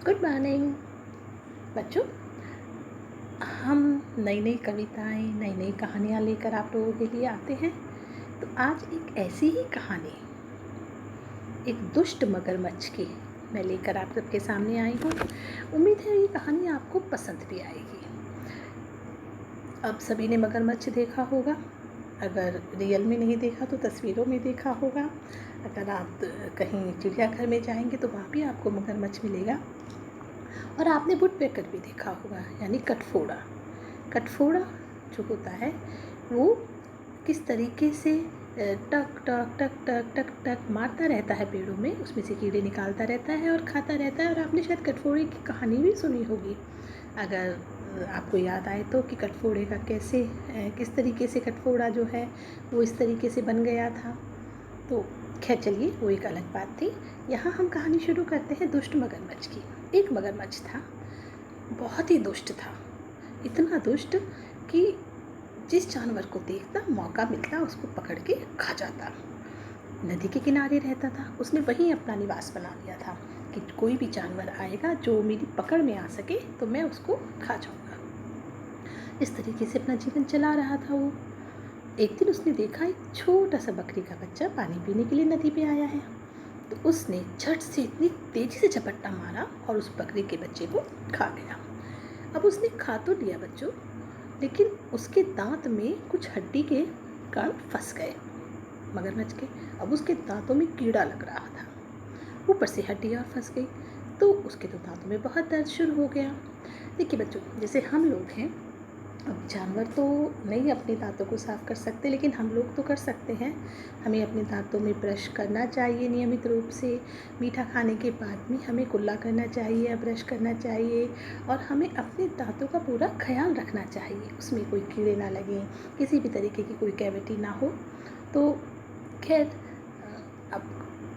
Good morning बच्चों। हम नई नई कविताएं, नई नई कहानियाँ लेकर आप लोगों के लिए आते हैं। तो आज एक ऐसी ही कहानी, एक दुष्ट मगरमच्छ की मैं लेकर आप सबके सामने आई हूँ। उम्मीद है ये कहानी आपको पसंद भी आएगी। अब सभी ने मगरमच्छ देखा होगा, अगर रियल में नहीं देखा तो तस्वीरों में देखा होगा। अगर आप कहीं चिड़ियाघर में जाएंगे तो वहाँ भी आपको मगरमच्छ मिलेगा। और आपने वुडपेकर भी देखा होगा, यानी कटफोड़ा। कटफोड़ा जो होता है वो किस तरीके से टक टक टक टक टक टक मारता रहता है पेड़ों में, उसमें से कीड़े निकालता रहता है और खाता रहता है। और आपने शायद कटफोड़े की कहानी भी सुनी होगी, अगर आपको याद आए तो, कि कटफोड़े का कैसे किस तरीके से कटफोड़ा जो है वो इस तरीके से बन गया था। तो खैर चलिए, वो एक अलग बात थी। यहाँ हम कहानी शुरू करते हैं दुष्ट मगरमच्छ की। एक मगरमच्छ था, बहुत ही दुष्ट था। इतना दुष्ट कि जिस जानवर को देखता, मौका मिलता, उसको पकड़ के खा जाता। नदी के किनारे रहता था, उसने वहीं अपना निवास बना लिया था कि कोई भी जानवर आएगा जो मेरी पकड़ में आ सके तो मैं उसको खा जाऊँगा। इस तरीके से अपना जीवन चला रहा था वो। एक दिन उसने देखा एक छोटा सा बकरी का बच्चा पानी पीने के लिए नदी पे आया है। तो उसने झट से इतनी तेजी से झपट्टा मारा और उस बकरी के बच्चे को खा गया। अब उसने खा तो लिया बच्चों, लेकिन उसके दांत में कुछ हड्डी के कण फंस गए मगरमच्छ के। अब उसके दांतों में कीड़ा लग रहा था, ऊपर से हड्डी और फंस गई। तो उसके तो दांतों में बहुत दर्द शुरू हो गया। देखिए बच्चों, जैसे हम लोग हैं, अब जानवर तो नहीं अपने दांतों को साफ़ कर सकते, लेकिन हम लोग तो कर सकते हैं। हमें अपने दांतों में ब्रश करना चाहिए नियमित रूप से। मीठा खाने के बाद में हमें कुल्ला करना चाहिए या ब्रश करना चाहिए। और हमें अपने दांतों का पूरा ख्याल रखना चाहिए, उसमें कोई कीड़े ना लगें, किसी भी तरीके की कोई कैविटी ना हो। तो खैर, अब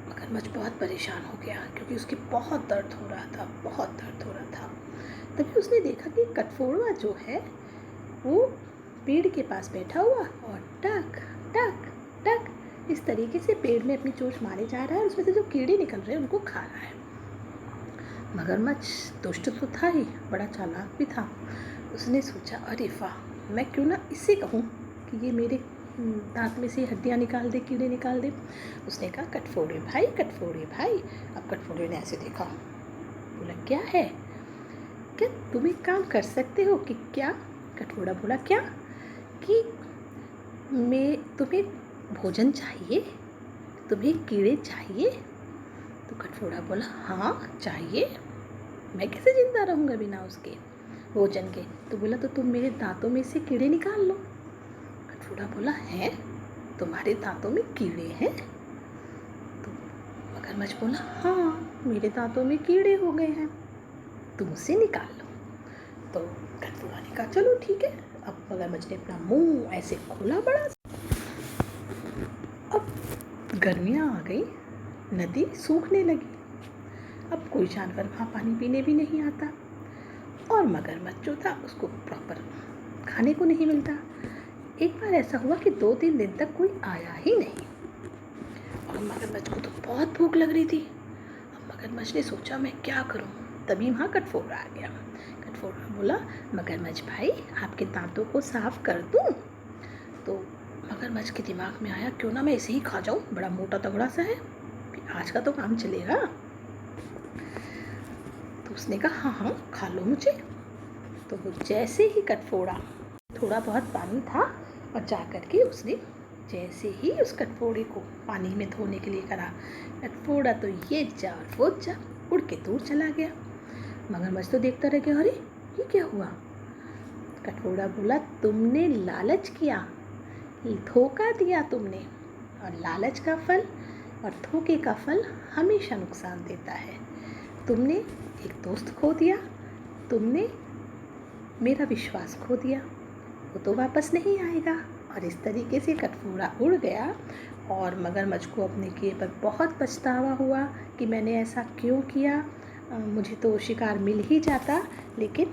मगरमच्छ बहुत परेशान हो गया क्योंकि उसके बहुत दर्द हो रहा था, बहुत दर्द हो रहा था। तभी उसने देखा कि कटफोड़वा जो है वो पेड़ के पास बैठा हुआ और टक टक टक इस तरीके से पेड़ में अपनी चोंच मारे जा रहा है, और उसमें से जो कीड़े निकल रहे हैं उनको खा रहा है। मगरमच्छ दुष्ट तो था ही, बड़ा चालाक भी था। उसने सोचा, अरे वाह, मैं क्यों ना इससे कहूँ कि ये मेरे दांत में से हड्डियाँ निकाल दे, कीड़े निकाल दे। उसने कहा, कटफोड़े भाई, कटफोड़े भाई। अब कटफोड़े ने ऐसे देखा, बोला, क्या है, क्या तुम एक काम कर सकते हो कि क्या? कटफोड़ा बोला, क्या? कि तुम्हें भोजन चाहिए, तुम्हें कीड़े चाहिए? तो कटफोड़ा बोला, हाँ चाहिए, मैं कैसे जिंदा रहूँगा बिना उसके भोजन के? तो बोला, तो तुम मेरे दांतों में से कीड़े निकाल लो। कटफोड़ा बोला, हैं, तुम्हारे दांतों में कीड़े हैं? तो मगरमच्छ बोला, हाँ, मेरे दांतों में कीड़े हो गए हैं, तुम उसे निकाल लो। तो कटफोड़ा ने कहा, चलो ठीक है। अब मगरमच्छ ने अपना मुंह ऐसे खोला बड़ा। अब गर्मियाँ आ गई, नदी सूखने लगी। अब कोई जानवर वहाँ पानी पीने भी नहीं आता, और मगरमच्छ जो था उसको प्रॉपर खाने को नहीं मिलता। एक बार ऐसा हुआ कि 2-3 दिन तक कोई आया ही नहीं, और मगरमच्छ को तो बहुत भूख लग रही थी। अब मगरमच्छ ने सोचा, मैं क्या करूँ? तभी वहाँ कटफोड़ा आ गया। कटफोड़ा बोला, मगरमच्छ भाई, आपके दांतों को साफ कर दूँ? तो मगरमच्छ के दिमाग में आया, क्यों ना मैं इसे ही खा जाऊँ, बड़ा मोटा तगड़ा सा है, आज का तो काम चलेगा। तो उसने कहा, हाँ हाँ, खा लो मुझे। तो वो जैसे ही कटफोड़ा, थोड़ा बहुत पानी था, और जा कर के उसने जैसे ही उस कटफोड़े को पानी में धोने के लिए करा, कटफोड़ा तो ये जा और वो जा, उड़ के दूर चला गया। मगरमच्छ तो देखता रह गया, अरे ये क्या हुआ? कटफोड़ा बोला, तुमने लालच किया, धोखा दिया तुमने, और लालच का फल और धोखे का फल हमेशा नुकसान देता है। तुमने एक दोस्त खो दिया, तुमने मेरा विश्वास खो दिया, वो तो वापस नहीं आएगा। और इस तरीके से कटफोड़ा उड़ गया, और मगरमच्छ को अपने किए पर बहुत पछतावा हुआ कि मैंने ऐसा क्यों किया। मुझे तो शिकार मिल ही जाता, लेकिन